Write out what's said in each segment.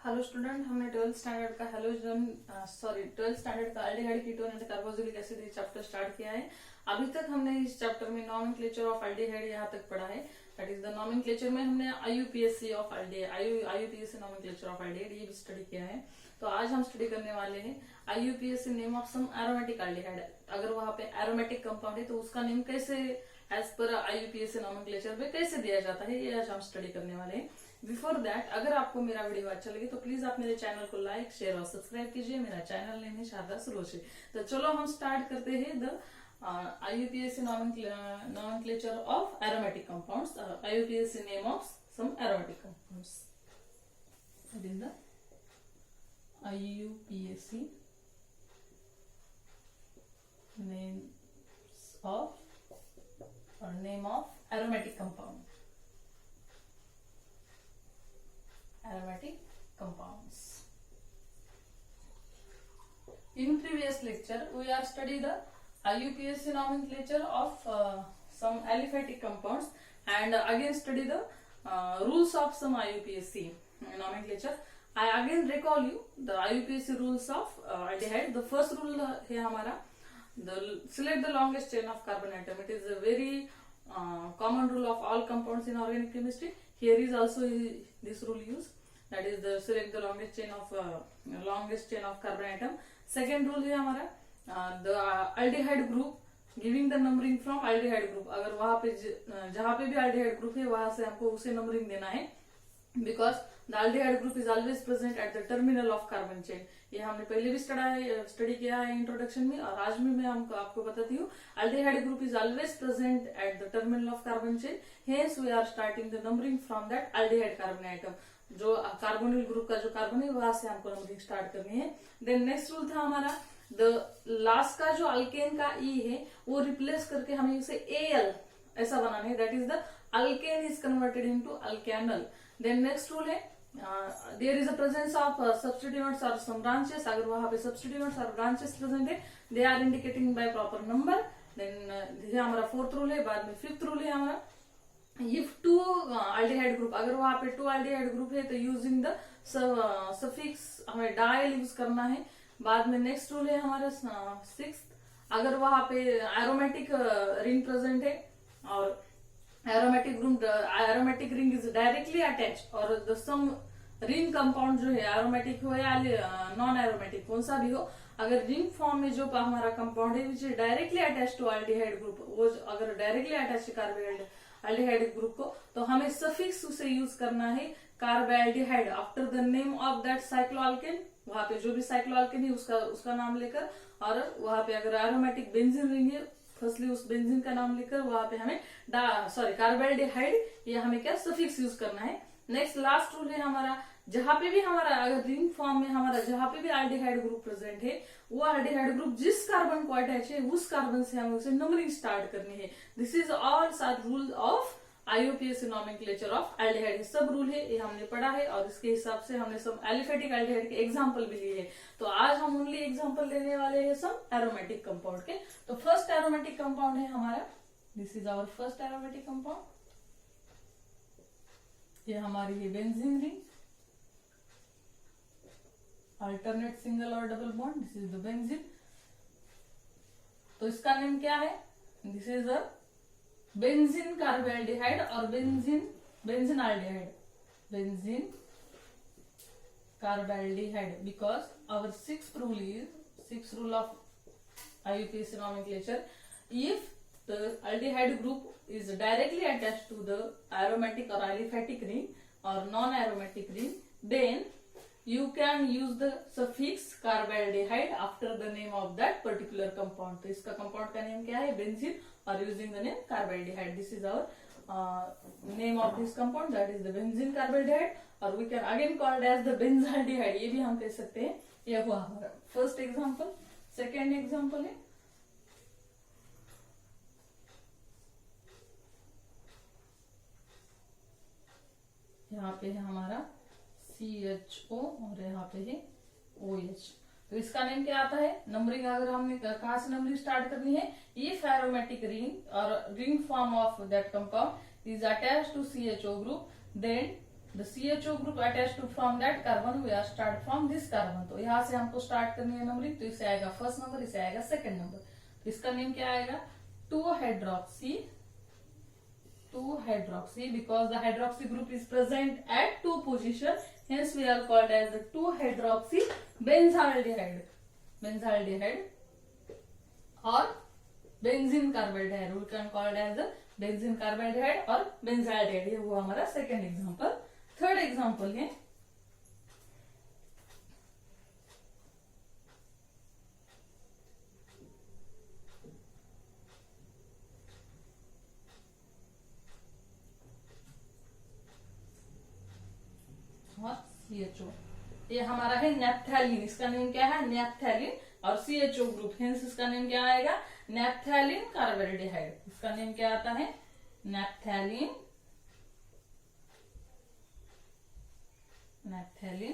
Hello student, हमने 12th standard का halogen 12th standard का aldehyde ketone and carboxylic acid ये चैप्टर स्टार्ट किया है। अभी तक हमने इस चैप्टर में नॉमेनक्लेचर ऑफ एल्डिहाइड यहाँ तक पढ़ा है। दैट इज द नॉमेनक्लेचर में हमने आईयूपीएससी of aldehyde आईयूपीएससी nomenclature of aldehyde ये भी स्टडी किया है। तो आज हम स्टडी करने वाले हैं IUPAC name of some aromatic aldehyde. अगर वहां पे एरोमेटिक कंपाउंड है तो उसका नेम कैसे एज पर आईयूपीएससी नॉमेनक्लेचर में कैसे दिया जाता है, ये आज हम स्टडी करने वाले हैं। बिफोर दैट, अगर आपको मेरा वीडियो अच्छा लगे तो प्लीज आप मेरे चैनल को लाइक, शेयर और सब्सक्राइब कीजिए। मेरा चैनल नेम है शारदा सुरोशे। तो चलो हम स्टार्ट करते हैं the IUPAC nomenclature of aromatic compounds. IUPAC name of some aromatic compounds. That is the IUPAC name of aromatic compound. Aromatic compounds. In previous lecture, we are studied the IUPAC nomenclature of some aliphatic compounds, and again study the rules of some IUPAC nomenclature. I again recall you the IUPAC rules of aldehyde. The first rule है हमारा select the longest chain of carbon atom. It is a very common rule of all compounds in organic chemistry. Here is also this rule used. That is the select the longest chain of carbon atom. Second rule है हमारा the aldehyde group giving the numbering from aldehyde group. अगर वहां पे जहां पे भी aldehyde group है वहां से हमको उसे numbering देना है, because the aldehyde group is always present at the terminal of carbon chain. ये हमने पहले भी स्टडी किया है इंट्रोडक्शन में, और आज भी मैं आपको बताती हूँ aldehyde group is always present at the terminal of carbon chain. Hence we are starting the numbering from that aldehyde carbon atom. जो कार्बोनिल ग्रुप का जो कार्बन है वहां से हमको नंबरिंग स्टार्ट करनी है। देन नेक्स्ट रूल था हमारा द लास्ट का जो अल्केन का ई है वो रिप्लेस करके हमें उसे एल ऐसा बनाना है। That is the alkane is converted into alkanal. Then next rule है there is a presence of substituents और सम ब्रांचेस। अगर वहां पे सब्स्टिट्यूएंट्स और ब्रांचेस प्रेजेंट है they are indicating by proper number. Then ये हमारा फोर्थ रूल है। बाद में फिफ्थ रूल है हमारा इफ टू aldehyde ग्रुप, अगर वहां पे टू aldehyde ग्रुप है तो यूजिंग द सफिक्स हमें डायल यूज करना है। बाद में नेक्स्ट रूल है हमारा सिक्स्थ, अगर वहां पे एरोमेटिक रिंग प्रेजेंट है और aromatic ring is directly attach, और द सम रिंग कंपाउंड जो है एरोमेटिक हो या नॉन एरोमेटिक कौन सा भी हो, अगर रिंग फॉर्म में जो हमारा कंपाउंड है which is directly attach to aldehyde group, वो अगर directly attach carbohydrate aldehyde group को, तो हमें सफिक्स उसे यूज करना है carbohydrate after the name of that cycloalkane. वहां पे जो भी साइक्लोअल्केन है उसका नाम लेकर, और वहां पे अगर एरोमेटिक बेंजीन रिंग है फर्स्टली उस बेंजीन का नाम लेकर वहां पे हमें कार्बोहाइड्रेट ये हमें क्या सफिक्स यूज करना है। नेक्स्ट लास्ट रूल है हमारा जहां पे भी हमारा अगर रिंग फॉर्म में हमारा जहां पे भी aldehyde ग्रुप प्रेजेंट है वो aldehyde ग्रुप जिस कार्बन को अटैच है उस कार्बन से हमें उसे नंबरिंग स्टार्ट करनी है। दिस इज ऑल सार rule of आईयूपीएससी nomenclature of aldehyde. सब रूल है ये हमने पढ़ा है, और इसके हिसाब से हमने सब एलिफेटिक एल्डिहाइड के एग्जांपल भी लिए हैं। तो आज हम ओनली एग्जांपल लेने वाले हैं सब एरोमेटिक कंपाउंड के। तो फर्स्ट एरोमेटिक कंपाउंड है हमारा, this is our first aromatic compound. ये हमारी है बेंजीन रिंग, अल्टरनेट सिंगल और double bond, this is the benzene. तो इसका नेम क्या है? This is a benzene carbaldehyde और benzene aldehyde, benzene carbaldehyde, because our sixth rule of IUPAC nomenclature, if the aldehyde group is directly attached to the aromatic or aliphatic ring or non-aromatic ring, then you can use the suffix कार्बोएल्डिहाइड after the name of that particular compound. तो इसका compound का name क्या है? Benzene, और using the name carbaldehyde. This is our name of this compound, that is the benzene carbaldehyde, और we can again called as the benzaldehyde, ये भी हम कह सकते हैं। यह हुआ हमारा फर्स्ट एग्जाम्पल। सेकेंड एग्जाम्पल है यहाँ पे है हमारा CHO और यहाँ पे है OH। तो इसका नेम क्या आता है? नंबरिंग अगर हमने कहा से नंबरिंग स्टार्ट करनी है, इफ एरोमेटिक रिंग और ring form of that compound is attached to CHO group, then the CHO group attached to from that carbon we are start from this carbon. तो यहाँ से हमको स्टार्ट करनी है numbering, तो इसे आएगा फर्स्ट नंबर, इसे आएगा सेकंड नंबर. तो इसका नेम क्या आएगा? 2-hydroxy, 2-hydroxy, because the hydroxy group is present at 2 position, hence we are called as the 2-hydroxy benzaldehyde. Benzaldehyde or benzene carbaldehyde, we can call it as the benzene carbaldehyde और benzaldehyde. ये वो हमारा second example. Third example है CHO. ये हमारा है नैप्थैलिन, इसका name क्या है? नैप्थैलिन. और CHO ग्रुप, हेंस इसका नेम क्या आएगा? नैप्थैलिन कार्बोल्डिहाइड. इसका नेम क्या आता है? नैप्थैलिन, नैप्थैलिन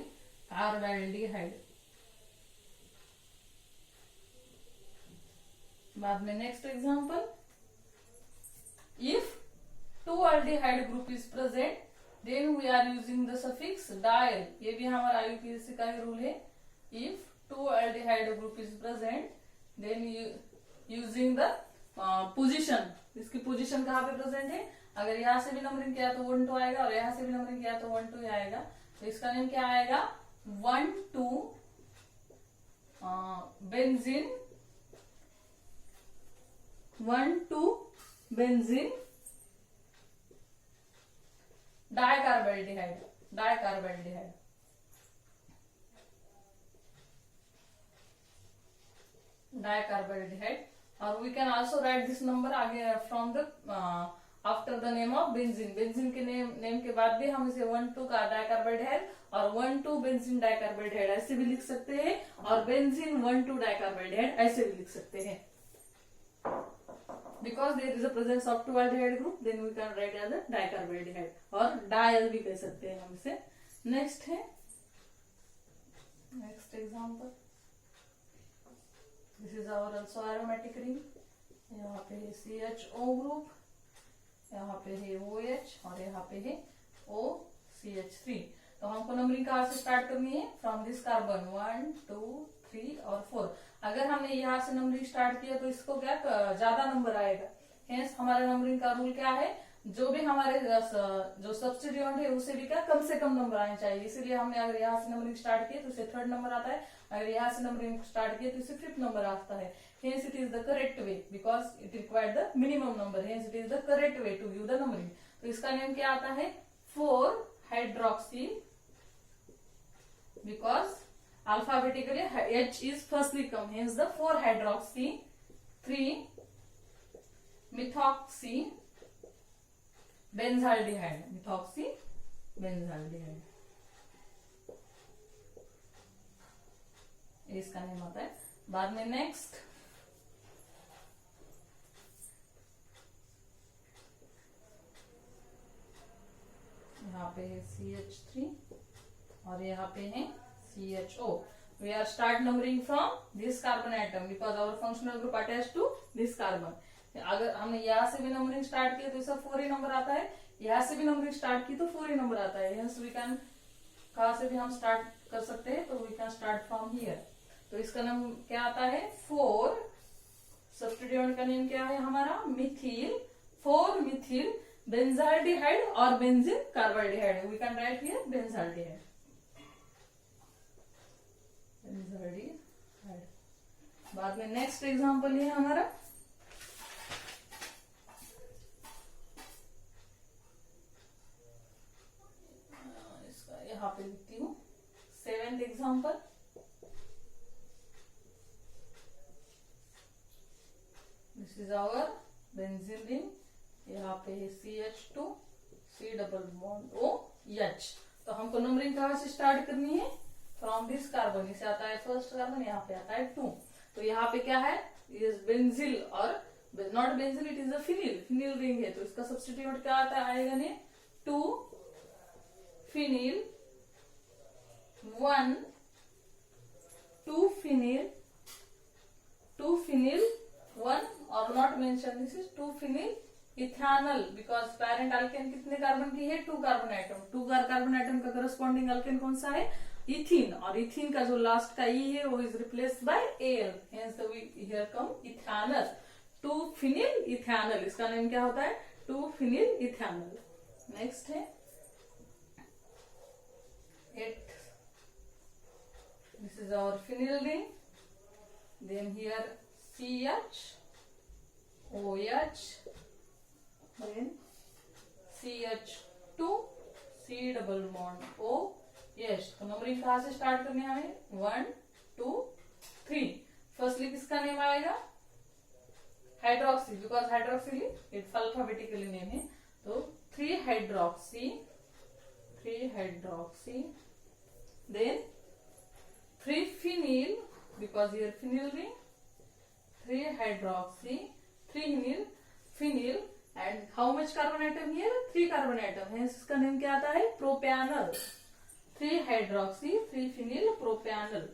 कार्बोल्डिहाइड. बाद में next example, if 2-aldehyde group is present then we are using the suffix dial. ये भी हमारा IUPAC का ही रूल है. if 2-aldehyde group is present then using the position, इसकी पोजीशन कहाँ पे प्रेजेंट है? अगर यहाँ से भी नंबरिंग किया तो 1-2 आएगा और यहाँ से भी नंबरिंग किया तो 1-2 आएगा. तो इसका नेम क्या आएगा? 1,2 बेंजीन, 1,2 बेंजीन डाइकार्बोल्डिहाइड, डाइकार्बोल्डिहाइड. Dicarbaldehyde, और we can also write this number again from the after the name of benzene. Benzene के नेम के बाद भी हम इसे 1,2 का डाइकार्बोल्डिहाइड और 1,2 बेंजीन डाइकार्बोल्डिहाइड ऐसे भी लिख सकते हैं, और बेंजीन 1,2 डाइकार्बोल्डिहाइड ऐसे भी लिख सकते हैं. Because there is a presence of 2-aldehyde group, then we can write as a dicarbaldehyde, और डायल भी कह सकते हैं हम इसे. नेक्स्ट है, next example, this is our also aromatic ring. यहाँ पे है CHO ग्रुप, यहाँ पे है OH और यहाँ पे है OCH3. तो हमको नंबरिंग कहाँ से स्टार्ट करनी है? फ्रॉम दिस कार्बन 1, 2, 3 और 4. अगर हमने यहाँ से नंबरिंग स्टार्ट किया तो इसको क्या ज्यादा नंबर आएगा. हेंस हमारा नंबरिंग का रूल क्या है? जो भी हमारे जो सब्स्टिट्यूएंट है उसे भी क्या कम से कम नंबर आने चाहिए. इसीलिए हमने अगर यहाँ से नंबरिंग स्टार्ट किया तो इसे थर्ड नंबर आता है, अगर यहाँ से नंबरिंग स्टार्ट किया तो इसे फिफ्थ नंबर आता है. Hence it is the correct way, because it required the minimum number. Hence it is the correct way to give the numbering. तो इसका नेम क्या आता है? 4-hydroxy, because alphabetically H is firstly come, hence the 4-hydroxy 3-methoxy benzaldehyde, methoxy benzaldehyde. इसका name आता है. बाद में नेक्स्ट, यहाँ पे है CH3 और यहाँ पे है CHO. We are start numbering from this carbon atom because our functional group attached to this carbon. अगर हमने यहाँ से भी नंबरिंग स्टार्ट किया तो इसका 4 ही नंबर आता है, यहाँ से भी नंबरिंग स्टार्ट की तो 4 ही नंबर आता है. Hence we can, कहाँ से भी हम स्टार्ट कर सकते हैं तो we can start from here. तो इसका नाम क्या आता है? 4. सब्स्टिट्यूएंट का नेम क्या है हमारा? मिथिल, 4-methyl बेंजाल्डिहाइड और benzene carbaldehyde. We can write here benzaldehyde. बाद में नेक्स्ट एग्जांपल है हमारा, इसका यहाँ पे लिखती हूँ. 7th example, this is our benzene ring. यहाँ पे है CH2 C+OH. तो हमको नंबरिंग कहाँ से स्टार्ट करनी है? From this carbon. इसे आता है फर्स्ट कार्बन, यहाँ पे आता है 2. तो यहाँ पे क्या है? इज बेंजिल और not benzyl, it is a phenyl, phenyl ring है. तो इसका सब्स्टिट्यूट क्या आता है? आएगा ने 2 फिनिल 1 2 फिनिल 2 फिनिल 1 और not mention, this is 2 phenyl ethanol, because parent alkane कितने कार्बन की है, 2 कार्बन एटम, 2 कार्बन एटम का करस्पॉन्डिंग अल्केन कौन सा है, इथीन, और इथीन का जो लास्ट का ई है वो is replaced by L, hence here come ethanol, 2 phenyl ethanol, इसका नेम क्या होता है, 2 फिनिल इथेनॉल। नेक्स्ट है 8, this is our phenyl ring, then here CH, OH, then CH2, C double bond OH। तो नंबरिंग कहाँ से स्टार्ट करनी है हमें, 1 2 3। फर्स्टली किसका नेम आएगा, hydroxy, because hydroxyl it's alphabetically name है, तो 3 hydroxy, then 3 phenyl, because here phenyl ring, 3 hydroxy, 3 phenyl, and how much carbon atom here, 3 carbon atom, hence इसका नेम क्या आता है, प्रोपैनल, 3 hydroxy 3 phenyl propanol।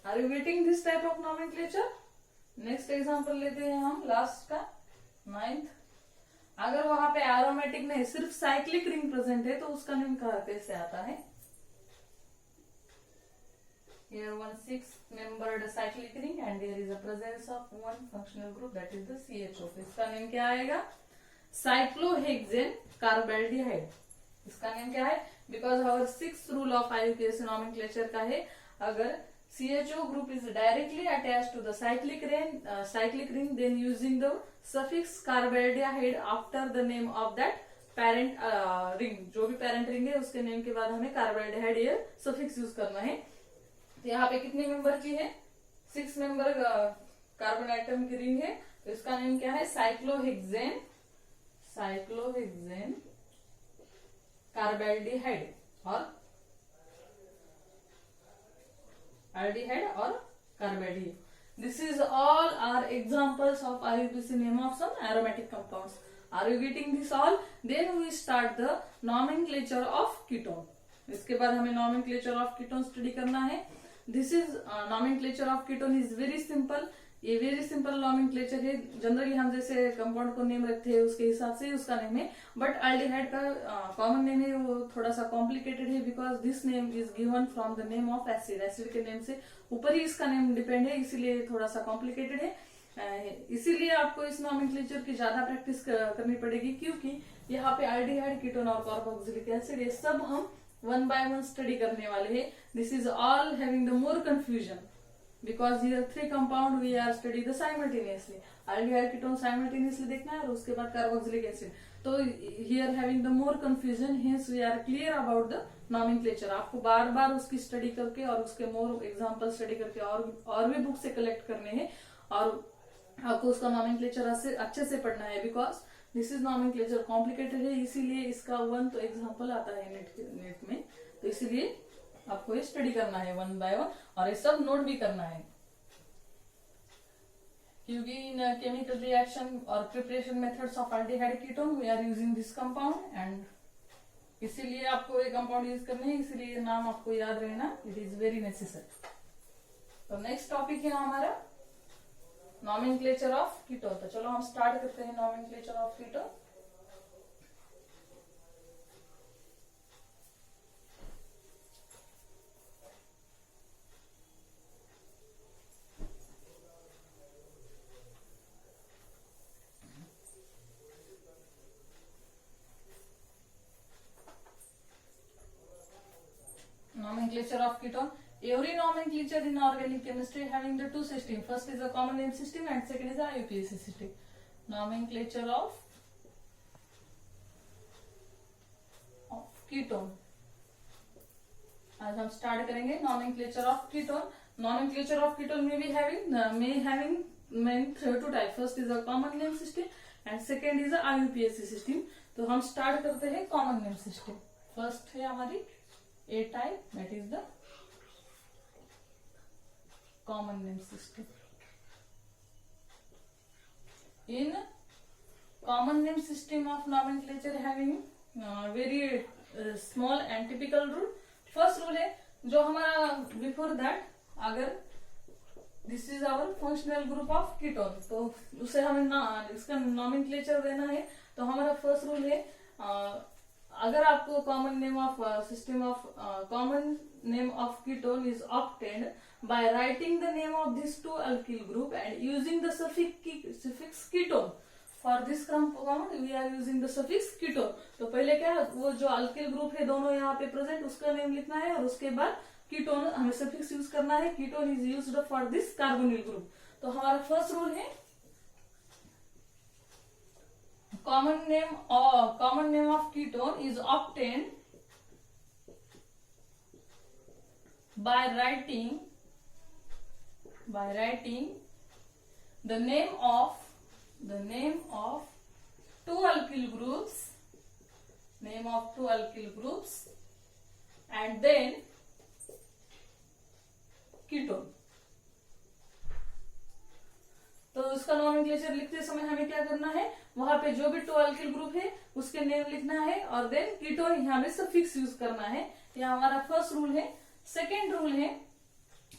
Are you getting this type of nomenclature? Next example लेते हैं हम last का 9th। अगर वहां पे एरोमेटिक नहीं सिर्फ साइक्लिक रिंग प्रेजेंट है तो उसका नेम कैसे आता है, here 1 6-membered cyclic ring and there is a presence of one functional group that is the CHO, इसका नेम क्या आएगा, साइक्लोहेक्सेन कार्बेल्डिहाइड, इसका नेम क्या है, because our 6th rule of IUPAC nomenclature का है, अगर CHO group is directly attached to the cyclic ring, then using the suffix carbaldehyde after the name of that parent ring, जो भी parent ring है उसके name के बाद हमें कार्बेल्डिहाइड ये सफिक्स यूज करना है। तो यहाँ पे कितने मेंबर की है, 6 मेंबर कार्बन एटम की रिंग है, तो इसका नेम क्या है, साइक्लोहेक्सेन कार्बेल्डिहाइड और aldehyde or carbaldehyde। This is all are examples of IUPAC name of some aromatic compounds। Are you getting this all? Then we start the nomenclature of ketone। इसके बाद हमें nomenclature of ketone study करना है। This is nomenclature of ketone is very simple। ये very simple nomenclature है, generally हम जैसे compound को नेम रखते हैं उसके हिसाब से उसका नेम है, बट अल्डिहाइड का कॉमन नेम है वो थोड़ा सा कॉम्प्लिकेटेड है, because this name is given from the name of acid, acid के नेम से ऊपर ही इसका नेम डिपेंड है, इसीलिए थोड़ा सा कॉम्प्लिकेटेड है। इसीलिए आपको इस नॉमेनक्लेचर की ज्यादा प्रैक्टिस करनी पड़ेगी, क्योंकि यहाँ पे अल्डिहाइड, कीटोन और कार्बोक्सिलिक एसिड ये सब हम 1 by 1 स्टडी करने वाले हैं। This is all having the more confusion, because here 3 compound we are study the simultaneously, aldehyde ketone simultaneously देखना है और उसके बाद carboxylic acid, तो here having the more confusion, hence we are clear about the nomenclature। आपको बार बार उसकी study करके और उसके मोर एग्जांपल स्टडी करके और भी बुक से कलेक्ट करने हैं और आपको उसका नॉमेनक्लेचर अच्छे से पढ़ना है, because this is nomenclature complicated है, इसीलिए इसका 1 तो एग्जाम्पल आता है नेट में, तो इसीलिए आपको ये स्टडी करना है 1 by 1 और ये सब नोट भी करना है, क्योंकि इन केमिकल रिएक्शन और preparation methods of aldehyde ketone we are using this compound, and इसीलिए आपको ये कंपाउंड यूज करने हैं, इसीलिए ये नाम आपको याद रहना, इट इज वेरी नेसेसरी। तो नेक्स्ट टॉपिक है हमारा नॉमेनक्लेचर ऑफ कीटोन। तो चलो हम स्टार्ट करते हैं nomenclature of ketone. Nomenclature of ketone. Every nomenclature in organic chemistry having the 2 systems. First is a common name system and second is a IUPAC system. Nomenclature of ketone. आज हम start करेंगे nomenclature of ketone. Nomenclature of ketone may be having main 2 types. First is a common name system and second is a IUPAC system. तो हम start करते हैं common name system। First है हमारी A type, that is the common name system। In common name system of nomenclature having very small and typical rule। First rule है जो हमारा before that, अगर this is our functional group of ketone. तो उसे हमें इसका nomenclature देना है। तो हमारा फर्स्ट रूल है, अगर आपको common name of system of common name of ketone is obtained by writing the name of this two alkyl group and using the suffix ketone. For this compound we are using the suffix ketone. तो पहले क्या, वो जो alkyl group है दोनों यहाँ पे present, उसका नेम लिखना है, और उसके बाद कीटोन हमें सफिक्स यूज करना है। Ketone is used for this carbonyl group. तो हमारा फर्स्ट रूल है, common name of ketone is obtained by writing the name of two alkyl groups and then ketone. तो उसका नॉमेनक्लेचर लिखते समय हमें क्या करना है, वहां पे जो भी टू अल्किल ग्रुप है उसके नेम लिखना है, और देन कीटोन यहाँ पे सफिक्स यूज करना है। यह हमारा फर्स्ट रूल है। सेकेंड रूल है,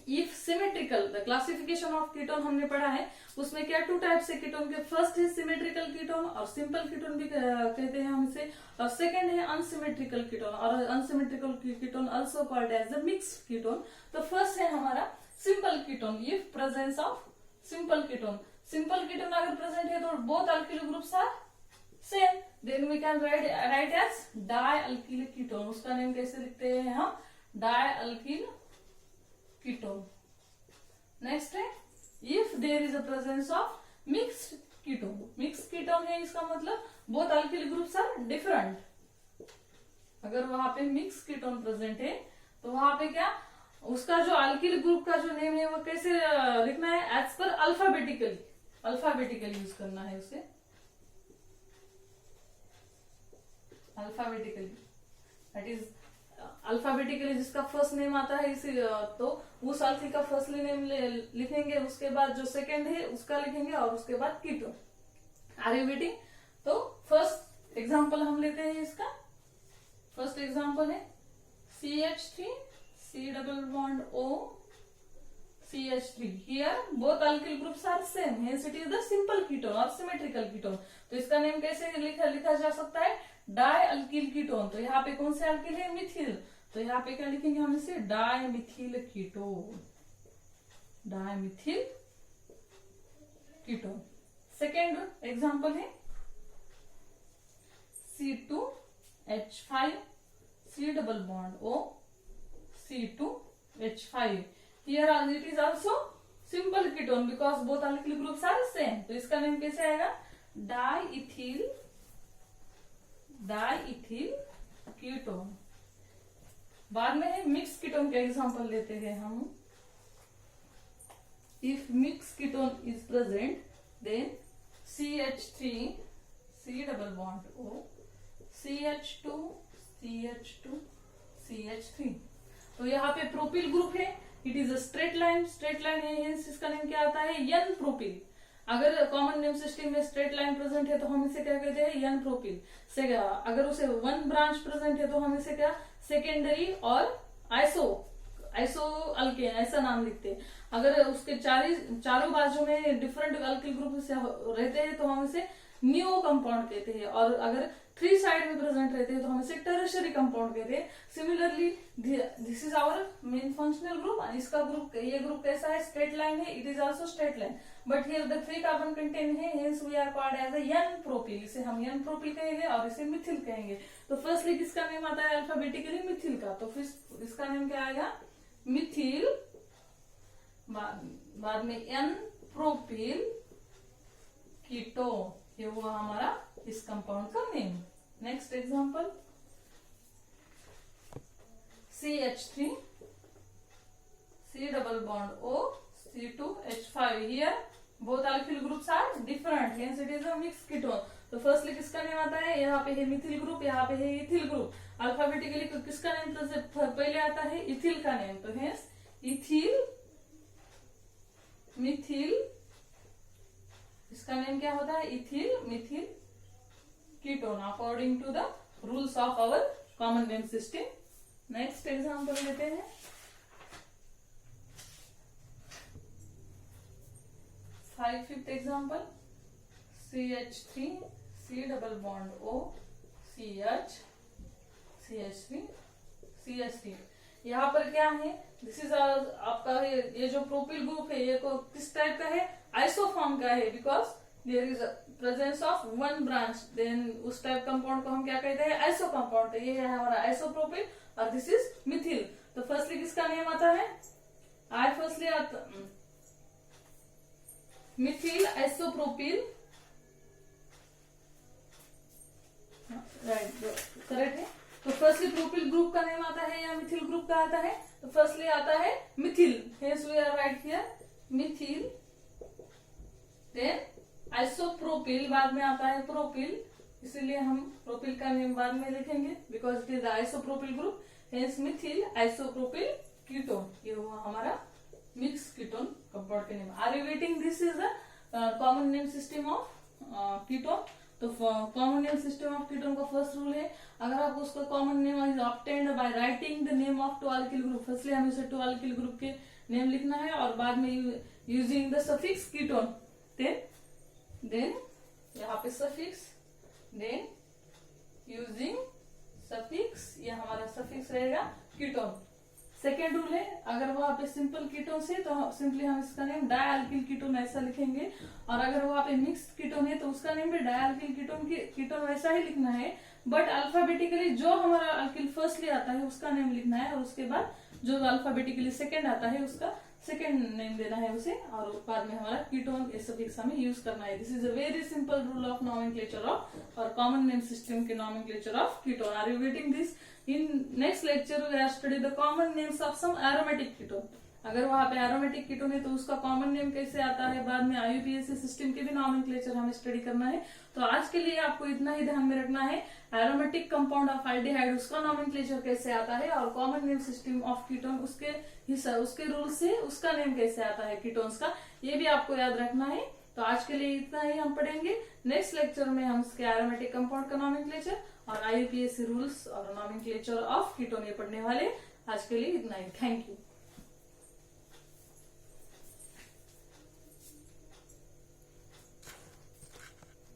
if symmetrical, the classification of ketone हमने पढ़ा है, उसमें क्या टू टाइप से कीटोन के, फर्स्ट है सिमेट्रिकल कीटोन और सिंपल कीटोन भी कहते हैं हम इसे, और सेकेंड है अनसिमेट्रिकल कीटोन, और unsymmetrical ketone also called as the mixed ketone. तो फर्स्ट है हमारा simple ketone, if presence of simple ketone. Simple ketone अगर प्रेजेंट है तो both alkyl groups are same, then we can write as di alkyl ketone. उसका name कैसे लिखते हैं हम, डाई अल्किल कीटोन। नेक्स्ट है, if there is a presence of mixed ketone. Mixed ketone है, इसका मतलब both alkyl groups are different. अगर वहां पे मिक्स कीटोन प्रेजेंट है तो वहां पे क्या, उसका जो अल्किल ग्रुप का जो नेम है वो कैसे लिखना है, एज पर अल्फाबेटिकली यूज करना है उसे, अल्फाबेटिकली, दैट इज अल्फाबेटिकली जिसका फर्स्ट नेम आता है इसी, तो उस अल्किल का फर्स्ट नेम लिखेंगे, उसके बाद जो सेकंड है उसका लिखेंगे, और उसके बाद कीटोन। Are you getting? तो फर्स्ट एग्जांपल हम लेते हैं इसका। फर्स्ट एग्जांपल है CH3 C double bond O CH3। Here both alkyl groups are same, hence it is the simple ketone or symmetrical ketone। तो इसका नेम कैसे लिखा जा सकता है, डाई अल्किल कीटोन। तो यहाँ पे कौन से अल्किल है, मिथिल। तो यहाँ पे क्या लिखेंगे हम इसे, di methyl ketone, di methyl ketone. Second example है C2H5 C double bond O C2H5। Here it is also simple ketone because both alkyl groups are same। तो इसका नेम कैसे आएगा, डाईइथिल कीटोन। बाद में है मिक्स कीटोन के एग्जांपल लेते हैं हम। If mix ketone is present then CH3 C double bond O CH2 CH3। तो यहाँ पे प्रोपिल ग्रुप है, it is a straight line है, हेंस इसका नेम क्या आता है, एन प्रोपिल। अगर कॉमन नेम सिस्टम में स्ट्रेट लाइन प्रेजेंट है तो हम इसे क्या कहते हैं, एन प्रोपिल। अगर उसे वन ब्रांच प्रेजेंट है तो हम इसे क्या, सेकेंडरी और आइसो अल्केन ऐसा नाम लिखते हैं। अगर उसके चारों बाजू में डिफरेंट अल्किल ग्रुप रहते हैं तो हम इसे नियो कंपाउंड कहते हैं, और अगर थ्री साइड में प्रेजेंट रहते हैं तो हम इसे टर्शियरी कंपाउंड कहते हैं। Similarly this is our main functional group. इसका ग्रुप, ये ग्रुप कैसा है, स्ट्रेट लाइन है, it is also straight line, but here the 3 carbon contain है, hence we are called as n propyl. इसे हम एन प्रोपिल कहेंगे और इसे मिथिल कहेंगे। तो फर्स्टली किसका नेम आता है अल्फाबेटिकली, मिथिल का। तो फिर इसका नेम क्या आएगा, मिथिल, बाद में एन प्रोपिल कीटोन। ये हुआ हमारा इस कंपाउंड का name. Next example CH3 C double bond O C2H5। Here both alkyl groups are different, hence it is a mixed ketone। तो फर्स्टली किसका नेम आता है, यहाँ पे है मिथिल ग्रुप, यहाँ पे है इथिल ग्रुप। अल्फाबेटिकली किसका नेम तो पहले आता है, इथिल का नेम। तो हेंस इथिल, मिथिल, इसका नेम क्या होता है, ethyl methyl ketone according to the rules of our common name system. Next example लेते हैं fifth example, CH3 C double bond O CH CH3 CH3। यहाँ पर क्या है, दिस इज आपका ये जो प्रोपिल ग्रुप है ये किस टाइप का है, आइसोफॉर्म का है, because there is presence of one branch, then उस टाइप कंपाउंड को हम क्या कहते हैं, आइसो कंपाउंड। तो ये है हमारा आइसोप्रोपिल और दिस इज मिथिल। तो फर्स्टली किसका नेम आता है, फर्स्टली आता मिथिल आइसोप्रोपिल, राइट, करेक्ट है। तो फर्स्टली प्रोपिल ग्रुप का नेम आता है या मिथिल ग्रुप का आता है, तो फर्स्टली आता है methyl, hence we are write here methyl, then isopropyl, बाद में आता है प्रोपिल, इसीलिए हम प्रोपिल का नेम बाद में लिखेंगे because it is isopropyl group, hence methyl isopropyl ketone. ये हुआ हमारा मिक्स कीटोन कंपाउंड के name. Are you getting, this is the common name system of ketone. तो common name system of ketone का फर्स्ट रूल है, अगर आप उसका common name is obtained by writing the name of two alkyl group, firstly हमें उसे two alkyl group के name लिखना है और बाद में using the suffix ketone, then यहाँ पे सफिक्स, देन यूजिंग सफिक्स, ये हमारा सफिक्स रहेगा कीटोन। सेकेंड रूल है, अगर वहां पे सिंपल कीटोन है तो सिंपली हम इसका नेम डायल्किल कीटोन ऐसा लिखेंगे, और अगर वहां पे मिक्स्ड कीटोन है तो उसका नेम भी डायल्किल कीटोन वैसा ही लिखना है, बट अल्फाबेटिकली जो हमारा अल्किल फर्स्टली आता है उसका नेम लिखना है, और उसके बाद जो अल्फाबेटिकली सेकेंड आता है उसका सेकेंड नेम देना है उसे, और बाद में हमारा कीटोन ये सफिक्स हमें यूज करना है। This is a very simple rule of nomenclature of और कॉमन नेम सिस्टम के nomenclature of ketone. Are you getting this? In next lecture we have studied the common names of some aromatic ketone। अगर वहां पे aromatic ketone है तो उसका common name कैसे आता है, बाद में IUPAC सिस्टम के भी नॉमेनक्लेचर हमें स्टडी करना है। तो आज के लिए आपको इतना ही ध्यान में रखना है, एरोमेटिक कंपाउंड ऑफ एल्डिहाइड उसका नॉमेनक्लेचर कैसे आता है, और common name system of ketone उसके रूल से उसका नेम कैसे आता है कीटोन्स का, ये भी आपको याद रखना है। तो आज के लिए इतना ही हम पढ़ेंगे। नेक्स्ट लेक्चर में हम उसके एरोमेटिक कंपाउंड का नॉमेनक्लेचर और IUPAC रूल्स और नॉमेनक्लेचर ऑफ कीटोन ये पढ़ने वाले। आज के लिए इतना ही, थैंक यू।